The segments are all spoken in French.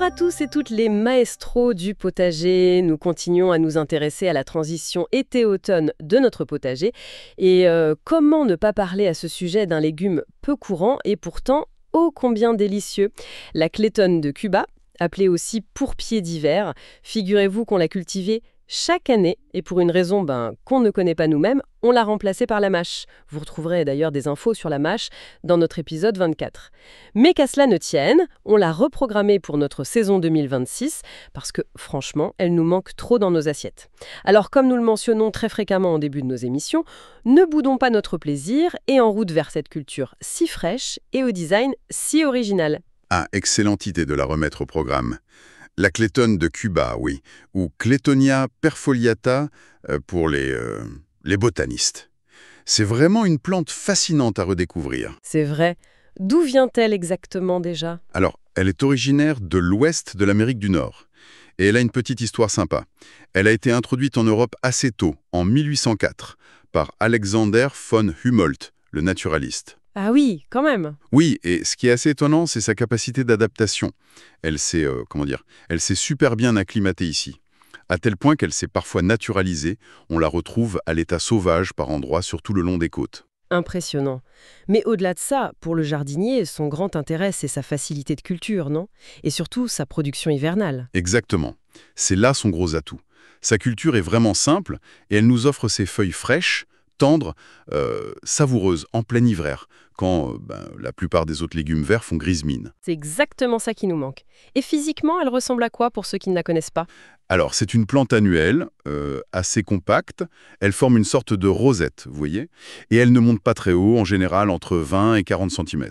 à tous et toutes les maestros du potager. Nous continuons à nous intéresser à la transition été-automne de notre potager. Et comment ne pas parler à ce sujet d'un légume peu courant et pourtant ô combien délicieux, la clétone de Cuba, appelée aussi pourpier d'hiver. Figurez-vous qu'on l'a cultivée chaque année, et pour une raison qu'on ne connaît pas nous-mêmes, on l'a remplacée par la mâche. Vous retrouverez d'ailleurs des infos sur la mâche dans notre épisode 24. Mais qu'à cela ne tienne, on l'a reprogrammée pour notre saison 2026, parce que franchement, elle nous manque trop dans nos assiettes. Alors comme nous le mentionnons très fréquemment au début de nos émissions, ne boudons pas notre plaisir et en route vers cette culture si fraîche et au design si original. Ah, excellente idée de la remettre au programme. La clétone de Cuba, oui, ou Clétonia perfoliata pour les botanistes. C'est vraiment une plante fascinante à redécouvrir. C'est vrai. D'où vient-elle exactement déjà? Alors, elle est originaire de l'ouest de l'Amérique du Nord. Et elle a une petite histoire sympa. Elle a été introduite en Europe assez tôt, en 1804, par Alexander von Humboldt, le naturaliste. Ah oui, quand même. Oui, et ce qui est assez étonnant, c'est sa capacité d'adaptation. Elle s'est, elle s'est super bien acclimatée ici, à tel point qu'elle s'est parfois naturalisée. On la retrouve à l'état sauvage par endroits sur tout le long des côtes. Impressionnant. Mais au-delà de ça, pour le jardinier, son grand intérêt, c'est sa facilité de culture, non? Et surtout, sa production hivernale. Exactement. C'est là son gros atout. Sa culture est vraiment simple et elle nous offre ses feuilles fraîches, tendres, savoureuses, en plein hiver, quand la plupart des autres légumes verts font grise mine. C'est exactement ça qui nous manque. Et physiquement, elle ressemble à quoi pour ceux qui ne la connaissent pas? Alors, c'est une plante annuelle, assez compacte. Elle forme une sorte de rosette, vous voyez, et elle ne monte pas très haut, en général entre 20 et 40 cm.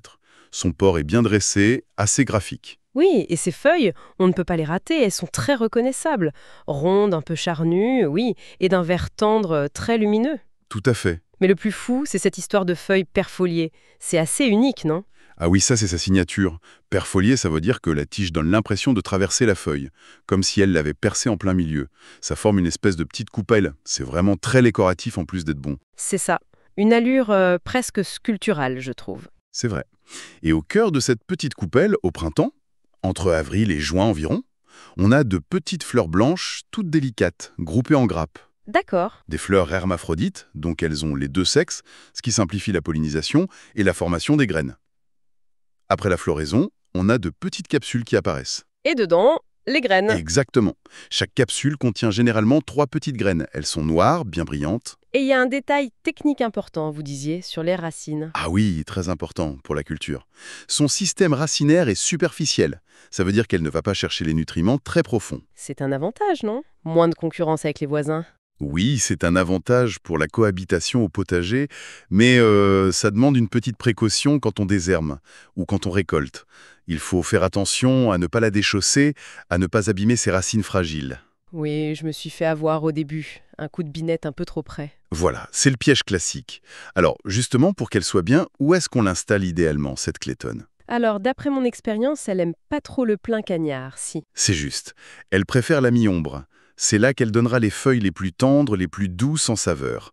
Son port est bien dressé, assez graphique. Oui, et ces feuilles, on ne peut pas les rater, elles sont très reconnaissables. Rondes, un peu charnues, oui, et d'un vert tendre, très lumineux. Tout à fait. Mais le plus fou, c'est cette histoire de feuilles perfoliées. C'est assez unique, non? Ah oui, ça c'est sa signature. Perfolié, ça veut dire que la tige donne l'impression de traverser la feuille, comme si elle l'avait percée en plein milieu. Ça forme une espèce de petite coupelle. C'est vraiment très décoratif en plus d'être bon. C'est ça. Une allure presque sculpturale, je trouve. C'est vrai. Et au cœur de cette petite coupelle, au printemps, entre avril et juin environ, on a de petites fleurs blanches, toutes délicates, groupées en grappes. D'accord. Des fleurs hermaphrodites, donc elles ont les deux sexes, ce qui simplifie la pollinisation et la formation des graines. Après la floraison, on a de petites capsules qui apparaissent. Et dedans, les graines. Exactement. Chaque capsule contient généralement 3 petites graines. Elles sont noires, bien brillantes. Et il y a un détail technique important, vous disiez, sur les racines. Ah oui, très important pour la culture. Son système racinaire est superficiel. Ça veut dire qu'elle ne va pas chercher les nutriments très profonds. C'est un avantage, non? Moins de concurrence avec les voisins. Oui, c'est un avantage pour la cohabitation au potager, mais ça demande une petite précaution quand on désherbe ou quand on récolte. Il faut faire attention à ne pas la déchausser, à ne pas abîmer ses racines fragiles. Oui, je me suis fait avoir au début. Un coup de binette un peu trop près. Voilà, c'est le piège classique. Alors, justement, pour qu'elle soit bien, où est-ce qu'on l'installe idéalement, cette clétone? Alors, d'après mon expérience, elle aime pas trop le plein cagnard, si. C'est juste. Elle préfère la mi-ombre. C'est là qu'elle donnera les feuilles les plus tendres, les plus douces en saveur.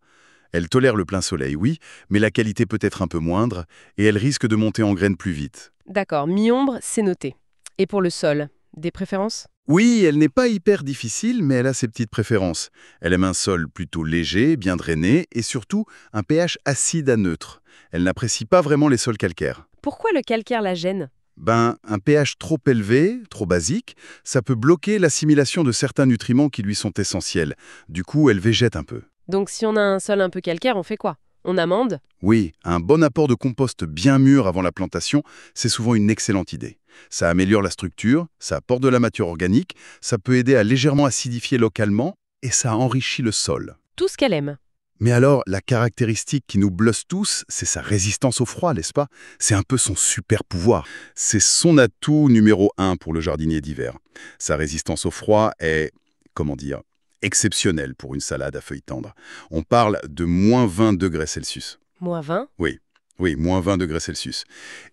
Elle tolère le plein soleil, oui, mais la qualité peut être un peu moindre, et elle risque de monter en graines plus vite. D'accord, mi-ombre, c'est noté. Et pour le sol, des préférences? Oui, elle n'est pas hyper difficile, mais elle a ses petites préférences. Elle aime un sol plutôt léger, bien drainé, et surtout un pH acide à neutre. Elle n'apprécie pas vraiment les sols calcaires. Pourquoi le calcaire la gêne? Un pH trop élevé, trop basique, ça peut bloquer l'assimilation de certains nutriments qui lui sont essentiels. Du coup, elle végète un peu. Donc si on a un sol un peu calcaire, on fait quoi? On amende? Oui, un bon apport de compost bien mûr avant la plantation, c'est souvent une excellente idée. Ça améliore la structure, ça apporte de la matière organique, ça peut aider à légèrement acidifier localement et ça enrichit le sol. Tout ce qu'elle aime. Mais alors, la caractéristique qui nous bluffe tous, c'est sa résistance au froid, n'est-ce pas? C'est un peu son super pouvoir. C'est son atout numéro 1 pour le jardinier d'hiver. Sa résistance au froid est, comment dire, exceptionnelle pour une salade à feuilles tendres. On parle de moins 20 degrés Celsius. Moins 20? Oui, moins 20 degrés Celsius.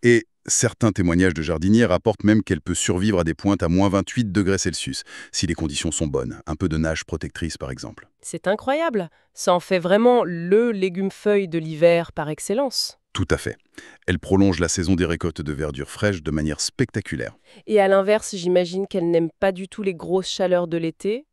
Et certains témoignages de jardiniers rapportent même qu'elle peut survivre à des pointes à moins 28 degrés Celsius, si les conditions sont bonnes. Un peu de nage protectrice, par exemple. C'est incroyable. Ça en fait vraiment le légume-feuille de l'hiver par excellence. Tout à fait. Elle prolonge la saison des récoltes de verdure fraîche de manière spectaculaire. Et à l'inverse, j'imagine qu'elle n'aime pas du tout les grosses chaleurs de l'été.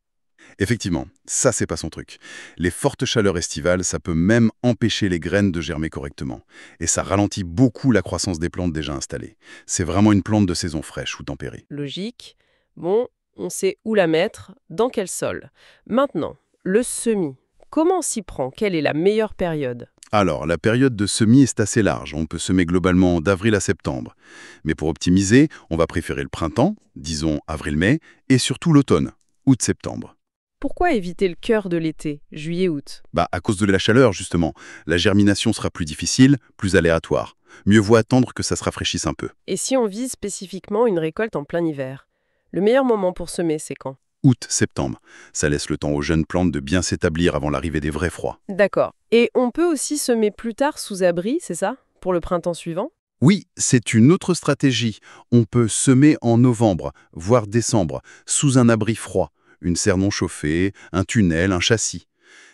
Effectivement, ça c'est pas son truc. Les fortes chaleurs estivales, ça peut même empêcher les graines de germer correctement. Et ça ralentit beaucoup la croissance des plantes déjà installées. C'est vraiment une plante de saison fraîche ou tempérée. Logique. Bon, on sait où la mettre, dans quel sol. Maintenant, le semis. Comment on s'y prend? Quelle est la meilleure période? Alors, la période de semis est assez large. On peut semer globalement d'avril à septembre. Mais pour optimiser, on va préférer le printemps, disons avril-mai, et surtout l'automne, août-septembre. Pourquoi éviter le cœur de l'été, juillet-août? À cause de la chaleur, justement. La germination sera plus difficile, plus aléatoire. Mieux vaut attendre que ça se rafraîchisse un peu. Et si on vise spécifiquement une récolte en plein hiver? Le meilleur moment pour semer, c'est quand? Août-septembre. Ça laisse le temps aux jeunes plantes de bien s'établir avant l'arrivée des vrais froids. D'accord. Et on peut aussi semer plus tard sous abri, c'est ça? Pour le printemps suivant? Oui, c'est une autre stratégie. On peut semer en novembre, voire décembre, sous un abri froid, une serre non chauffée, un tunnel, un châssis.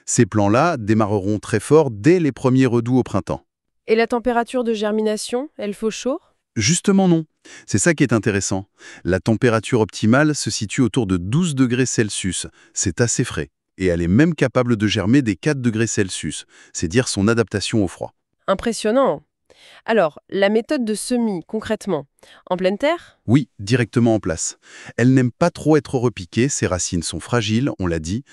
Ces plants-là démarreront très fort dès les premiers redoux au printemps. Et la température de germination, elle faut chaud? Justement non. C'est ça qui est intéressant. La température optimale se situe autour de 12 degrés Celsius. C'est assez frais. Et elle est même capable de germer des 4 degrés Celsius. C'est dire son adaptation au froid. Impressionnant. Alors, la méthode de semis, concrètement, en pleine terre? Oui, directement en place. Elle n'aime pas trop être repiquée, ses racines sont fragiles, on l'a dit.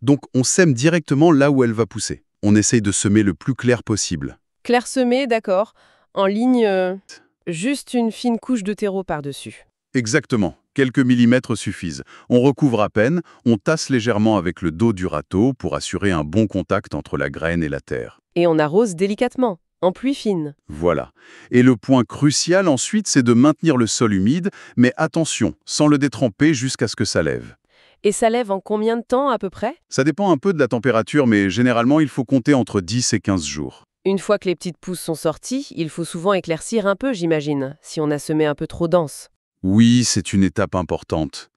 Donc on sème directement là où elle va pousser. On essaye de semer le plus clair possible. Clairsemé, d'accord. En ligne, juste une fine couche de terreau par-dessus. Exactement. Quelques millimètres suffisent. On recouvre à peine, on tasse légèrement avec le dos du râteau pour assurer un bon contact entre la graine et la terre. Et on arrose délicatement, en pluie fine. Voilà. Et le point crucial ensuite, c'est de maintenir le sol humide, mais attention, sans le détremper jusqu'à ce que ça lève. Et ça lève en combien de temps à peu près? Ça dépend un peu de la température, mais généralement, il faut compter entre 10 et 15 jours. Une fois que les petites pousses sont sorties, il faut souvent éclaircir un peu, j'imagine, si on a semé un peu trop dense. Oui, c'est une étape importante.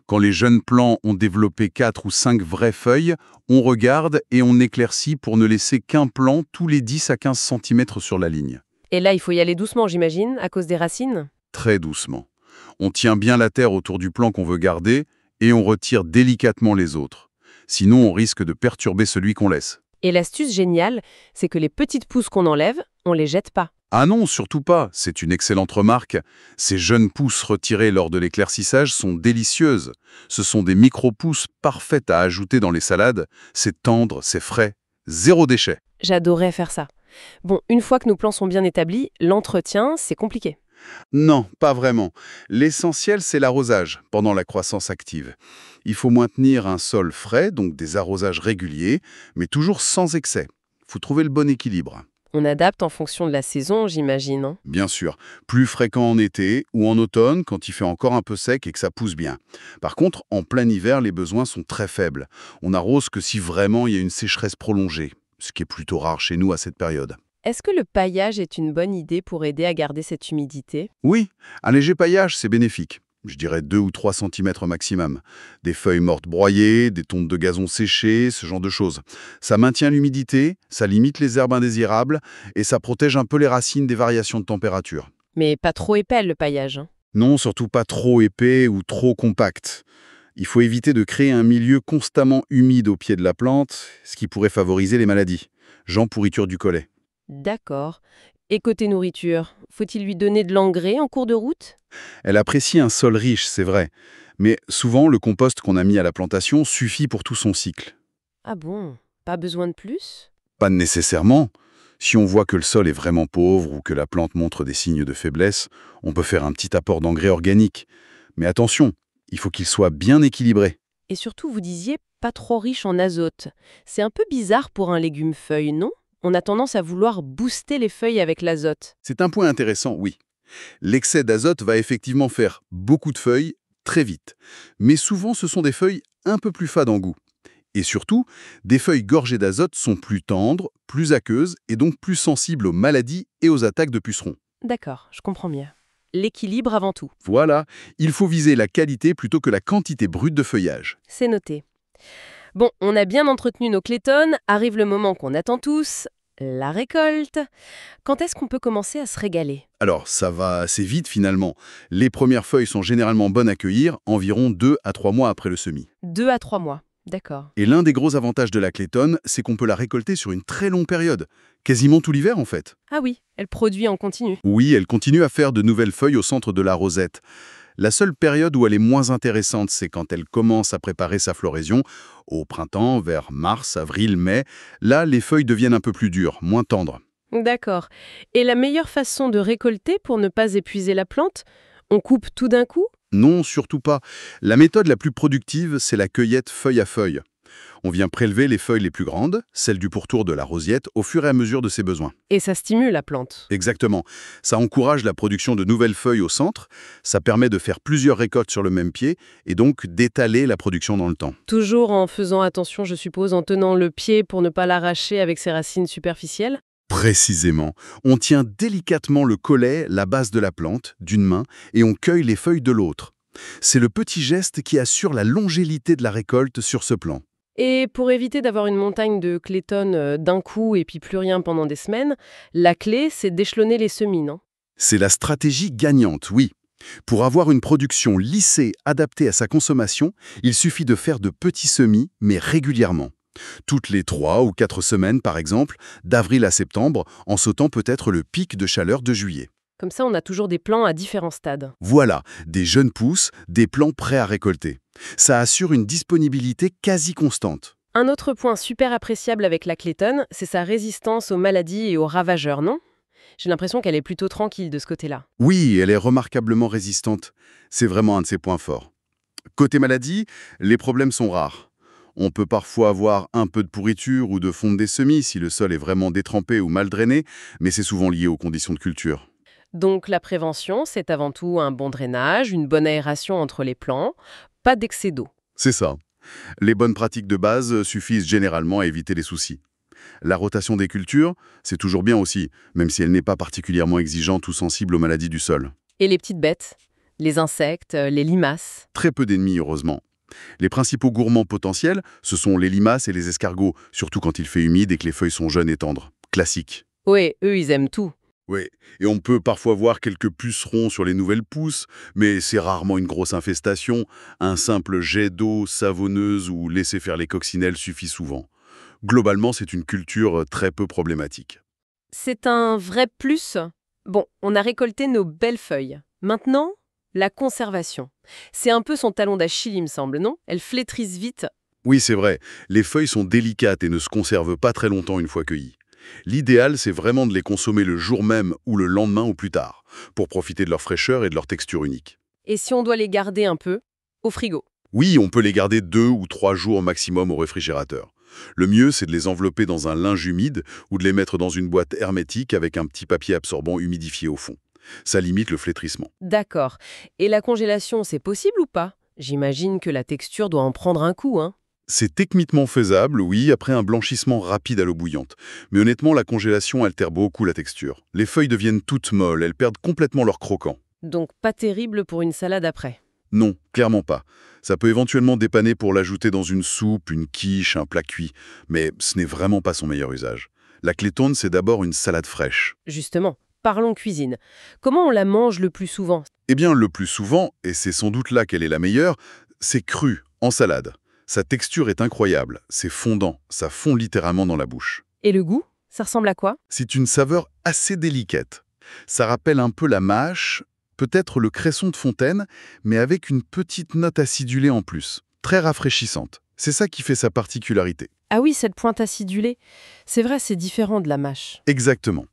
Quand les jeunes plants ont développé 4 ou 5 vraies feuilles, on regarde et on éclaircit pour ne laisser qu'un plant tous les 10 à 15 cm sur la ligne. Et là, il faut y aller doucement, j'imagine, à cause des racines? Très doucement. On tient bien la terre autour du plant qu'on veut garder et on retire délicatement les autres. Sinon, on risque de perturber celui qu'on laisse. Et l'astuce géniale, c'est que les petites pousses qu'on enlève, on les jette pas. Ah non, surtout pas, c'est une excellente remarque. Ces jeunes pousses retirées lors de l'éclaircissage sont délicieuses. Ce sont des micro-pousses parfaites à ajouter dans les salades. C'est tendre, c'est frais, zéro déchet. J'adorais faire ça. Bon, une fois que nos plants sont bien établis, l'entretien, c'est compliqué. Non, pas vraiment. L'essentiel, c'est l'arrosage pendant la croissance active. Il faut maintenir un sol frais, donc des arrosages réguliers, mais toujours sans excès. Il faut trouver le bon équilibre. On adapte en fonction de la saison, j'imagine, hein. Bien sûr, plus fréquent en été ou en automne quand il fait encore un peu sec et que ça pousse bien. Par contre, en plein hiver, les besoins sont très faibles. On n'arrose que si vraiment il y a une sécheresse prolongée, ce qui est plutôt rare chez nous à cette période. Est-ce que le paillage est une bonne idée pour aider à garder cette humidité? Oui, un léger paillage, c'est bénéfique. Je dirais 2 ou 3 cm maximum. Des feuilles mortes broyées, des tontes de gazon séchées, ce genre de choses. Ça maintient l'humidité, ça limite les herbes indésirables et ça protège un peu les racines des variations de température. Mais pas trop épais, le paillage, hein. Non, surtout pas trop épais ou trop compact. Il faut éviter de créer un milieu constamment humide au pied de la plante, ce qui pourrait favoriser les maladies, genre pourriture du collet. D'accord. Et côté nourriture, faut-il lui donner de l'engrais en cours de route? Elle apprécie un sol riche, c'est vrai, mais souvent le compost qu'on a mis à la plantation suffit pour tout son cycle. Ah bon? Pas besoin de plus? Pas nécessairement. Si on voit que le sol est vraiment pauvre ou que la plante montre des signes de faiblesse, on peut faire un petit apport d'engrais organique. Mais attention, il faut qu'il soit bien équilibré. Et surtout, vous disiez pas trop riche en azote. C'est un peu bizarre pour un légume feuille, non? On a tendance à vouloir booster les feuilles avec l'azote. C'est un point intéressant, oui. L'excès d'azote va effectivement faire beaucoup de feuilles très vite. Mais souvent, ce sont des feuilles un peu plus fades en goût. Et surtout, des feuilles gorgées d'azote sont plus tendres, plus aqueuses et donc plus sensibles aux maladies et aux attaques de pucerons. D'accord, je comprends mieux. L'équilibre avant tout. Voilà, il faut viser la qualité plutôt que la quantité brute de feuillage. C'est noté. Bon, on a bien entretenu nos clétones, arrive le moment qu'on attend tous, La récolte. Quand est-ce qu'on peut commencer à se régaler? Alors, ça va assez vite finalement. Les premières feuilles sont généralement bonnes à cueillir environ 2 à 3 mois après le semis. 2 à 3 mois. D'accord. Et l'un des gros avantages de la clétone, c'est qu'on peut la récolter sur une très longue période. Quasiment tout l'hiver en fait. Ah oui, elle produit en continu. Oui, elle continue à faire de nouvelles feuilles au centre de la rosette. La seule période où elle est moins intéressante, c'est quand elle commence à préparer sa floraison, au printemps, vers mars, avril, mai. Là, les feuilles deviennent un peu plus dures, moins tendres. D'accord. Et la meilleure façon de récolter pour ne pas épuiser la plante? On coupe tout d'un coup? Non, surtout pas. La méthode la plus productive, c'est la cueillette feuille à feuille. On vient prélever les feuilles les plus grandes, celles du pourtour de la rosiette, au fur et à mesure de ses besoins. Et ça stimule la plante. Exactement. Ça encourage la production de nouvelles feuilles au centre, ça permet de faire plusieurs récoltes sur le même pied, et donc d'étaler la production dans le temps. Toujours en faisant attention, je suppose, en tenant le pied pour ne pas l'arracher avec ses racines superficielles? Précisément. On tient délicatement le collet, la base de la plante, d'une main, et on cueille les feuilles de l'autre. C'est le petit geste qui assure la longévité de la récolte sur ce plan. Et pour éviter d'avoir une montagne de clétone d'un coup et puis plus rien pendant des semaines, la clé, c'est d'échelonner les semis, non? C'est la stratégie gagnante, oui. Pour avoir une production lissée, adaptée à sa consommation, il suffit de faire de petits semis, mais régulièrement. Toutes les 3 ou 4 semaines, par exemple, d'avril à septembre, en sautant peut-être le pic de chaleur de juillet. Comme ça, on a toujours des plants à différents stades. Voilà, des jeunes pousses, des plants prêts à récolter. Ça assure une disponibilité quasi constante. Un autre point super appréciable avec la clétone, c'est sa résistance aux maladies et aux ravageurs, non? J'ai l'impression qu'elle est plutôt tranquille de ce côté-là. Oui, elle est remarquablement résistante. C'est vraiment un de ses points forts. Côté maladie, les problèmes sont rares. On peut parfois avoir un peu de pourriture ou de fonte des semis si le sol est vraiment détrempé ou mal drainé, mais c'est souvent lié aux conditions de culture. Donc la prévention, c'est avant tout un bon drainage, une bonne aération entre les plants, pas d'excès d'eau. C'est ça. Les bonnes pratiques de base suffisent généralement à éviter les soucis. La rotation des cultures, c'est toujours bien aussi, même si elle n'est pas particulièrement exigeante ou sensible aux maladies du sol. Et les petites bêtes, les insectes, les limaces. Très peu d'ennemis, heureusement. Les principaux gourmands potentiels, ce sont les limaces et les escargots, surtout quand il fait humide et que les feuilles sont jeunes et tendres. Classique. Ouais, eux, ils aiment tout. Oui, et on peut parfois voir quelques pucerons sur les nouvelles pousses, mais c'est rarement une grosse infestation. Un simple jet d'eau savonneuse ou laisser faire les coccinelles suffit souvent. Globalement, c'est une culture très peu problématique. C'est un vrai plus. Bon, on a récolté nos belles feuilles. Maintenant, la conservation. C'est un peu son talon d'Achille, il me semble, non? Elles flétrissent vite. Oui, c'est vrai, les feuilles sont délicates et ne se conservent pas très longtemps une fois cueillies. L'idéal, c'est vraiment de les consommer le jour même ou le lendemain ou plus tard, pour profiter de leur fraîcheur et de leur texture unique. Et si on doit les garder un peu, au frigo. Oui, on peut les garder 2 ou 3 jours maximum au réfrigérateur. Le mieux, c'est de les envelopper dans un linge humide ou de les mettre dans une boîte hermétique avec un petit papier absorbant humidifié au fond. Ça limite le flétrissement. D'accord. Et la congélation, c'est possible ou pas? J'imagine que la texture doit en prendre un coup, hein? C'est techniquement faisable, oui, après un blanchissement rapide à l'eau bouillante. Mais honnêtement, la congélation altère beaucoup la texture. Les feuilles deviennent toutes molles, elles perdent complètement leur croquant. Donc pas terrible pour une salade après. Non, clairement pas. Ça peut éventuellement dépanner pour l'ajouter dans une soupe, une quiche, un plat cuit, mais ce n'est vraiment pas son meilleur usage. La clétone, c'est d'abord une salade fraîche. Justement, parlons cuisine. Comment on la mange le plus souvent? Eh bien, le plus souvent, et c'est sans doute là qu'elle est la meilleure, c'est cru, en salade. Sa texture est incroyable, c'est fondant, ça fond littéralement dans la bouche. Et le goût? Ça ressemble à quoi? C'est une saveur assez délicate. Ça rappelle un peu la mâche, peut-être le cresson de fontaine, mais avec une petite note acidulée en plus, très rafraîchissante. C'est ça qui fait sa particularité. Ah oui, cette pointe acidulée. C'est vrai, c'est différent de la mâche. Exactement.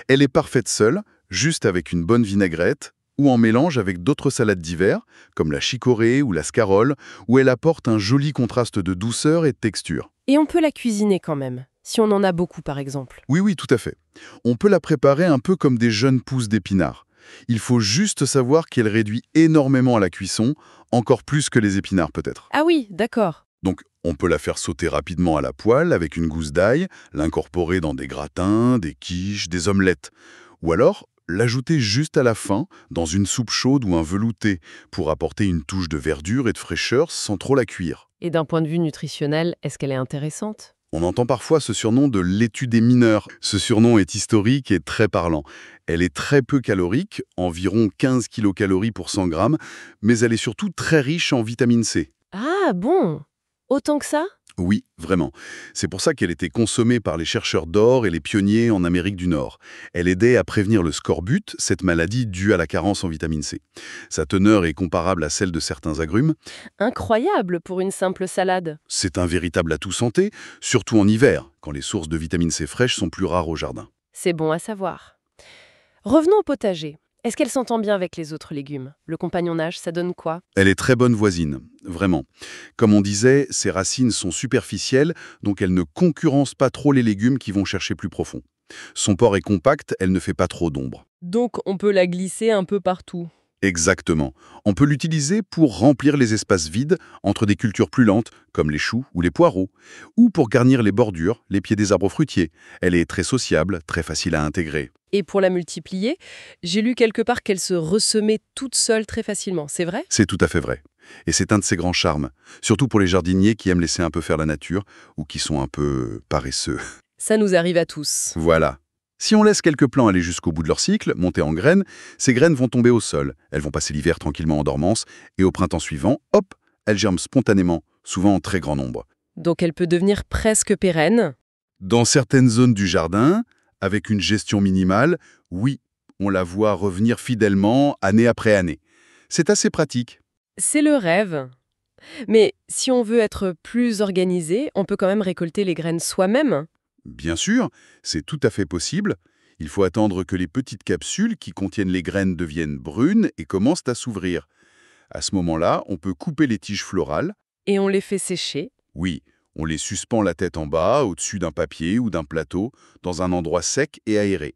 Elle est parfaite seule, juste avec une bonne vinaigrette, ou en mélange avec d'autres salades d'hiver, comme la chicorée ou la scarole, où elle apporte un joli contraste de douceur et de texture. Et on peut la cuisiner quand même, si on en a beaucoup par exemple. Oui, tout à fait. On peut la préparer un peu comme des jeunes pousses d'épinards. Il faut juste savoir qu'elle réduit énormément à la cuisson, encore plus que les épinards peut-être. Ah oui, d'accord. Donc, on peut la faire sauter rapidement à la poêle avec une gousse d'ail, l'incorporer dans des gratins, des quiches, des omelettes. Ou alors, l'ajouter juste à la fin, dans une soupe chaude ou un velouté, pour apporter une touche de verdure et de fraîcheur sans trop la cuire. Et d'un point de vue nutritionnel, est-ce qu'elle est intéressante? On entend parfois ce surnom de laitue des mineurs. Ce surnom est historique et très parlant. Elle est très peu calorique, environ 15 kilocalories pour 100 grammes, mais elle est surtout très riche en vitamine C. Ah bon? Autant que ça? Oui, vraiment. C'est pour ça qu'elle était consommée par les chercheurs d'or et les pionniers en Amérique du Nord. Elle aidait à prévenir le scorbut, cette maladie due à la carence en vitamine C. Sa teneur est comparable à celle de certains agrumes. Incroyable pour une simple salade. C'est un véritable atout santé, surtout en hiver, quand les sources de vitamine C fraîche sont plus rares au jardin. C'est bon à savoir. Revenons au potager. Est-ce qu'elle s'entend bien avec les autres légumes? Le compagnonnage, ça donne quoi? Elle est très bonne voisine, vraiment. Comme on disait, ses racines sont superficielles, donc elle ne concurrence pas trop les légumes qui vont chercher plus profond. Son port est compact, elle ne fait pas trop d'ombre. Donc on peut la glisser un peu partout. Exactement. On peut l'utiliser pour remplir les espaces vides entre des cultures plus lentes, comme les choux ou les poireaux, ou pour garnir les bordures, les pieds des arbres fruitiers. Elle est très sociable, très facile à intégrer. Et pour la multiplier, j'ai lu quelque part qu'elle se ressemait toute seule très facilement. C'est vrai? C'est tout à fait vrai. Et c'est un de ses grands charmes, surtout pour les jardiniers qui aiment laisser un peu faire la nature ou qui sont un peu paresseux. Ça nous arrive à tous. Voilà. Si on laisse quelques plants aller jusqu'au bout de leur cycle, monter en graines, ces graines vont tomber au sol. Elles vont passer l'hiver tranquillement en dormance, et au printemps suivant, hop, elles germent spontanément, souvent en très grand nombre. Donc elle peut devenir presque pérenne. Dans certaines zones du jardin, avec une gestion minimale, oui, on la voit revenir fidèlement année après année. C'est assez pratique. C'est le rêve. Mais si on veut être plus organisé, on peut quand même récolter les graines soi-même. Bien sûr, c'est tout à fait possible. Il faut attendre que les petites capsules qui contiennent les graines deviennent brunes et commencent à s'ouvrir. À ce moment-là, on peut couper les tiges florales. Et on les fait sécher. Oui, on les suspend la tête en bas, au-dessus d'un papier ou d'un plateau, dans un endroit sec et aéré.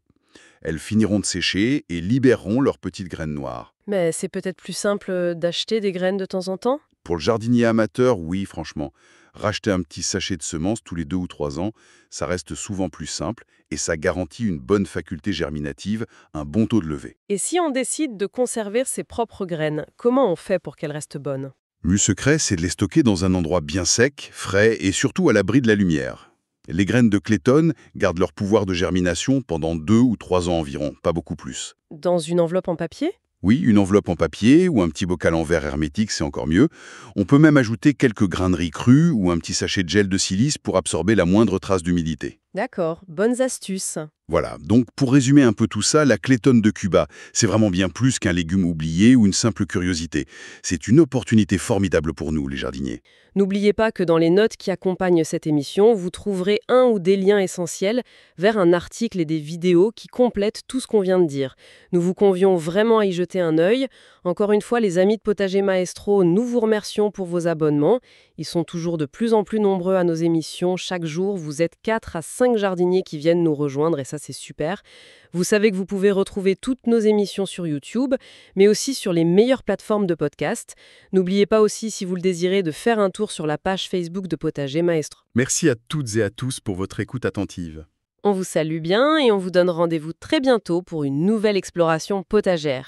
Elles finiront de sécher et libéreront leurs petites graines noires. Mais c'est peut-être plus simple d'acheter des graines de temps en temps? Pour le jardinier amateur, oui, franchement. Racheter un petit sachet de semences tous les 2 ou 3 ans, ça reste souvent plus simple et ça garantit une bonne faculté germinative, un bon taux de levée. Et si on décide de conserver ses propres graines, comment on fait pour qu'elles restent bonnes? Le secret, c'est de les stocker dans un endroit bien sec, frais et surtout à l'abri de la lumière. Les graines de clétone gardent leur pouvoir de germination pendant 2 ou 3 ans environ, pas beaucoup plus. Dans une enveloppe en papier? Oui, une enveloppe en papier ou un petit bocal en verre hermétique, c'est encore mieux. On peut même ajouter quelques grains de riz crus ou un petit sachet de gel de silice pour absorber la moindre trace d'humidité. D'accord, bonnes astuces. Voilà, donc pour résumer un peu tout ça, la clétone de Cuba, c'est vraiment bien plus qu'un légume oublié ou une simple curiosité. C'est une opportunité formidable pour nous, les jardiniers. N'oubliez pas que dans les notes qui accompagnent cette émission, vous trouverez un ou des liens essentiels vers un article et des vidéos qui complètent tout ce qu'on vient de dire. Nous vous convions vraiment à y jeter un œil. Encore une fois, les amis de Potager Maestro, nous vous remercions pour vos abonnements. Ils sont toujours de plus en plus nombreux à nos émissions. Chaque jour, vous êtes 4 à 5 jardiniers qui viennent nous rejoindre et ça, c'est super. Vous savez que vous pouvez retrouver toutes nos émissions sur YouTube, mais aussi sur les meilleures plateformes de podcast. N'oubliez pas aussi, si vous le désirez, de faire un tour sur la page Facebook de Potager Maestro. Merci à toutes et à tous pour votre écoute attentive. On vous salue bien et on vous donne rendez-vous très bientôt pour une nouvelle exploration potagère.